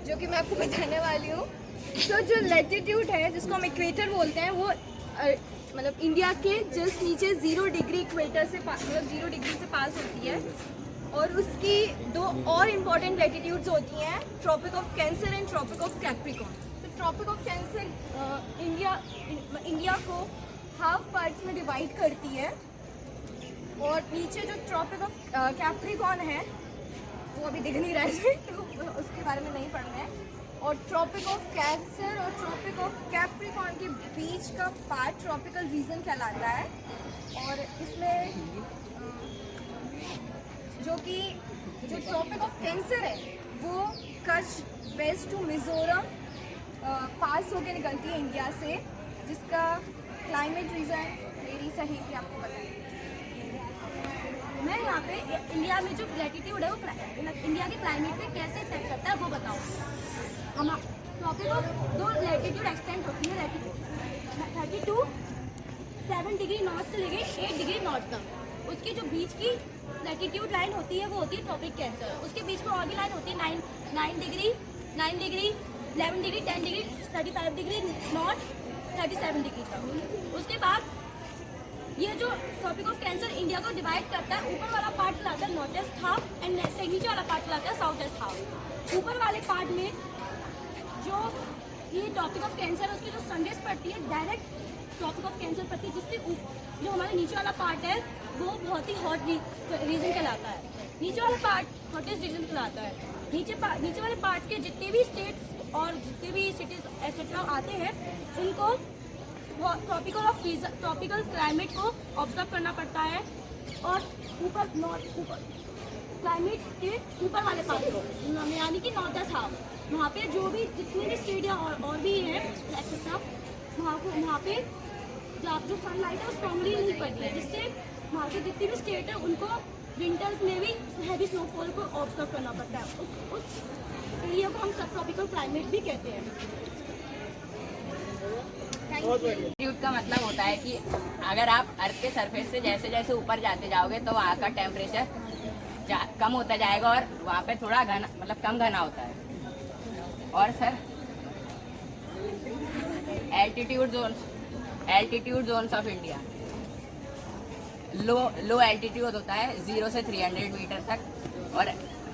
जो कि मैं आपको बताने वाली हूँ। तो जो लैटिट्यूड है जिसको हम इक्वेटर बोलते हैं, वो मतलब इंडिया के जस्ट नीचे 0 डिग्री इक्वेटर से मतलब 0 डिग्री से पास होती है। और उसकी दो और इम्पॉर्टेंट लैटिट्यूड्स होती हैं, tropic of cancer and tropic of capricorn. तो ट्रॉपिक ऑफ कैंसर इंडिया को हाफ पार्ट्स में डिवाइड करती है, और नीचे जो ट्रॉपिक ऑफ कैप्रिकॉर्न है वो अभी दिख नहीं रहा है तो उसके बारे में नहीं पढ़ना है। और ट्रॉपिक ऑफ कैंसर और ट्रॉपिक ऑफ कैप्रिकॉर्न के बीच का पार्ट ट्रॉपिकल रीजन कहलाता है। और इसमें जो ट्रॉपिक ऑफ कैंसर है वो कच्छ वेस्ट टू मिजोरम पास होकर निकलती है इंडिया से, जिसका क्लाइमेट रीजन मेरी सहेली आपको बताएगी। मैं यहाँ पे इंडिया में जो लैटिट्यूड है वो इंडिया के क्लाइमेट पे कैसे इफेक्ट करता है वो बताऊँ। हम टॉपिक ऑफ 2 लैटिट्यूड एक्सटेंड होती है, लैटिट्यूड 32 डिग्री नॉर्थ से लेके 8 डिग्री नॉर्थ तक। उसकी जो बीच की लैटिट्यूड लाइन होती है वो होती है ट्रॉपिक कैंसर। उसके बीच में और भी लाइन होती है 9 degree 11 degree 10 degree 35 degree north 37 degree तक। उसके बाद ये जो टॉपिक ऑफ कैंसर इंडिया को डिवाइड करता है, ऊपर वाला पार्ट लाता है नॉर्थ ईस्ट हाफ एंड नीचे वाला पार्ट लाता है साउथ ईस्ट हाफ। ऊपर वाले पार्ट में जो ये टॉपिक ऑफ कैंसर उसकी जो सनरेज पड़ती है डायरेक्ट टॉपिक ऑफ कैंसर पड़ती है, जिससे जो हमारे नीचे वाला पार्ट है वो बहुत ही हॉट रीजन कहलाता है। नीचे वाला पार्ट हॉटेस्ट रीजन कहलाता है। नीचे वाले पार्ट के जितने भी स्टेट्स और जितने भी सिटीज एक्सेट्रा आते हैं उनको ट्रॉपिकल क्लाइमेट को ऑब्जर्व करना पड़ता है। और ऊपर क्लाइमेट के ऊपर वाले पार्ट को यानी कि नॉर्थ ईस्ट हाफ, वहाँ पे जो भी जितने भी स्टेट या और भी हैं एक्सेट्रा, वहाँ पे जो सनलाइट है वो स्ट्रॉन्गली नहीं पड़ती है, जिससे वहाँ के जितने भी स्टेट है उनको विंटर्स में भी हैवी स्नोफॉल को ऑब्जर्व करना पड़ता है। उस एरिया को हम सब ट्रॉपिकल क्लाइमेट भी कहते हैं। लैटिट्यूड का मतलब होता है कि अगर आप अर्थ के सरफेस से जैसे जैसे ऊपर जाते जाओगे तो वहाँ का टेम्परेचर कम होता जाएगा और वहाँ पे थोड़ा घना मतलब कम घना होता है। और sir altitude zones of India, low altitude होता है 0 से 300 मीटर तक, और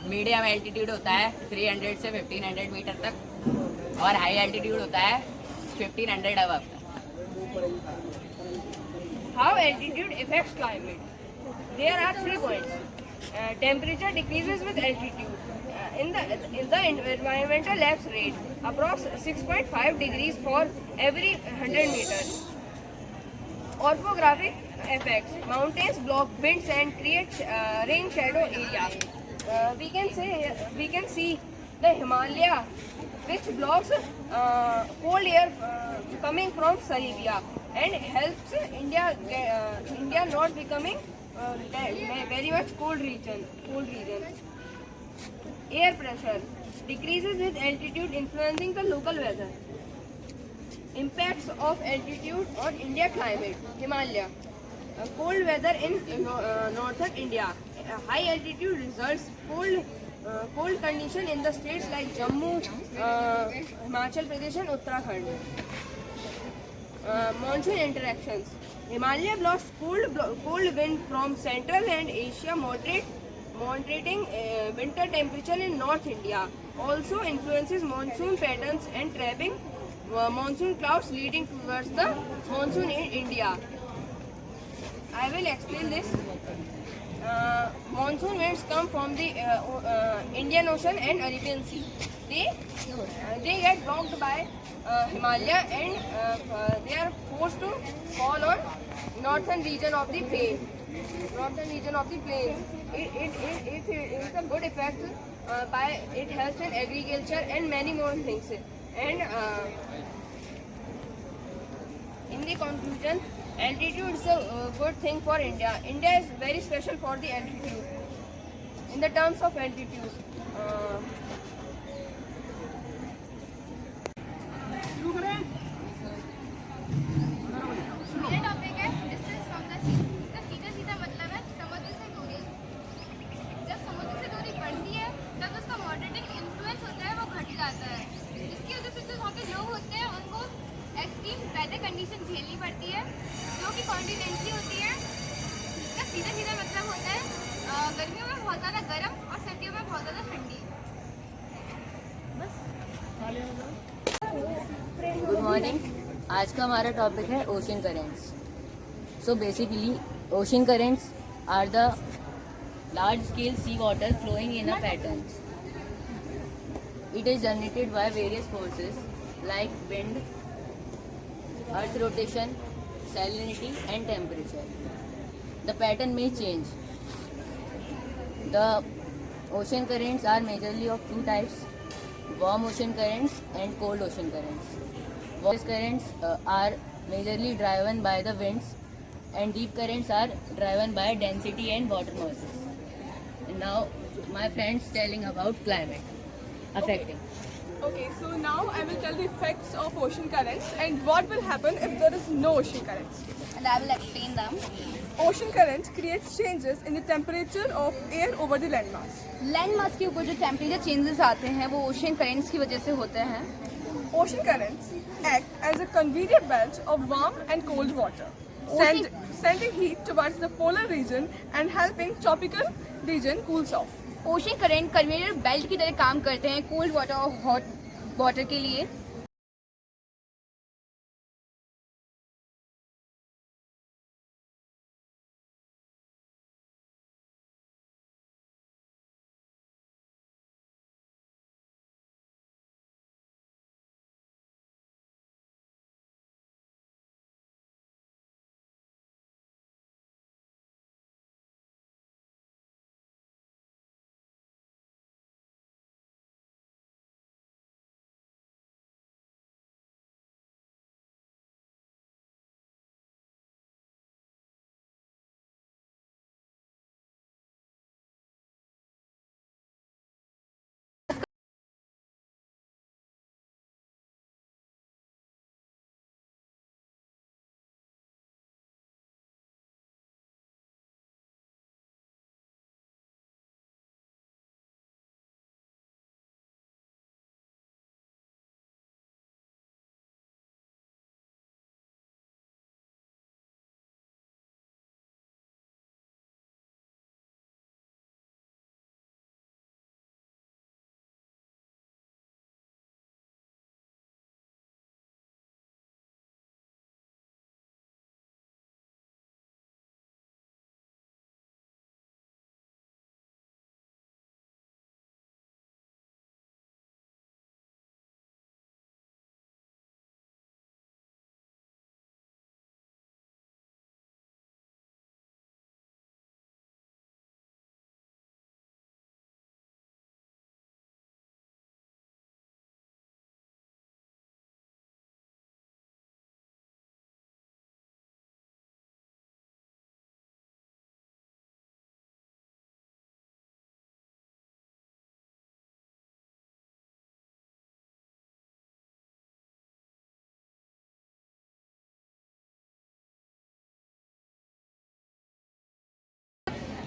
मीडियम एल्टीट्यूड होता है 300 से 1500 मीटर तक, और हाई एल्टीट्यूड होता है 1500 अबव तक। How altitude affects climate? There are 3 points. Temperature decreases with altitude. In the environmental lapse rate, approx 6.5 degrees for every 100 meters. Orographic effects: mountains block winds and create rain shadow area. We can see the Himalaya, which blocks cold air coming from Siberia and helps India not becoming very much cold region. Air pressure decreases with altitude, influencing the local weather. Impacts of altitude on India climate: Himalaya, cold weather in northern India. High altitude results cold condition in the states like Jammu, Himachal Pradesh and Uttarakhand. Monsoon interactions: Himalaya blocks cold wind from Central and Asia, moderating winter temperature in North India. Also influences monsoon patterns and trapping monsoon clouds, leading towards the monsoon in India. I will explain this. Monsoon winds come from the Indian Ocean and Arabian Sea. They get blocked by Himalaya and they are forced to fall on northern region of the plains. It is a good effect by it helps in agriculture and many more things. And in the conclusion, altitude is a good thing for India. India is very special for the altitude. In the terms of altitude, मेरा topic है distance from the सी। इसका सीधा सीधा मतलब है समुद्र से दूरी। जब समुद्र से दूरी बढ़ती है तब उसका मॉडरेटिंग इन्फ्लुएंस होता है वो घट जाता है। कॉन्टिनेंटली होती है, इसका सीधा सीधा मतलब होता है गर्मियों में बहुत ज़्यादा गर्म और सर्दियों में बहुत ज़्यादा ठंडी। Good morning. आज का हमारा टॉपिक है ocean currents. So basically ocean currents are the large scale sea water flowing in a pattern. It is generated by various forces like wind, earth rotation, salinity and temperature. The pattern may change. The ocean currents are majorly of two types: warm ocean currents and cold ocean currents. Warm currents are majorly driven by the winds and deep currents are driven by density and water masses. And now my friends telling about climate affecting. Okay, so now I will tell the effects of ocean currents and what will happen if there is no ocean currents. And I will explain them. Ocean currents creates changes in the temperature of air over the landmass. Land mass के ऊपर जो temperature changes आते हैं वो ocean currents की वजह से होते हैं। Ocean currents act as a conveyor belt of warm and cold water, sending heat towards the polar region and helping tropical region cools off. Ocean current conveyor belt की तरह काम करते हैं कोल्ड वाटर और हॉट वाटर के लिए।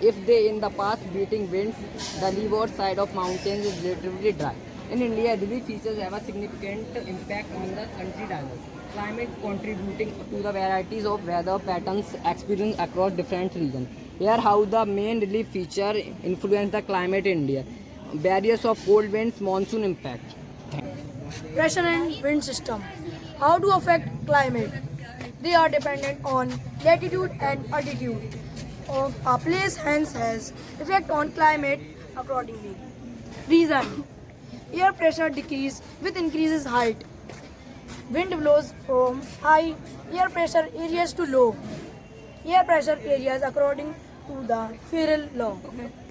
If they in the past beating winds, the leeward side of mountains is relatively dry. In India, these features have a significant impact on the country diversity. Climate contributing to the varieties of weather patterns experienced across different regions. Here, how the main relief feature influence the climate in India. Barriers of cold winds, monsoon impact. Pressure and wind system. How to affect climate? They are dependent on latitude and altitude of a place, hence has effect on climate accordingly. Reason: air pressure decrease with increases height. Wind blows from high air pressure areas to low air pressure areas according to the Ferrell law.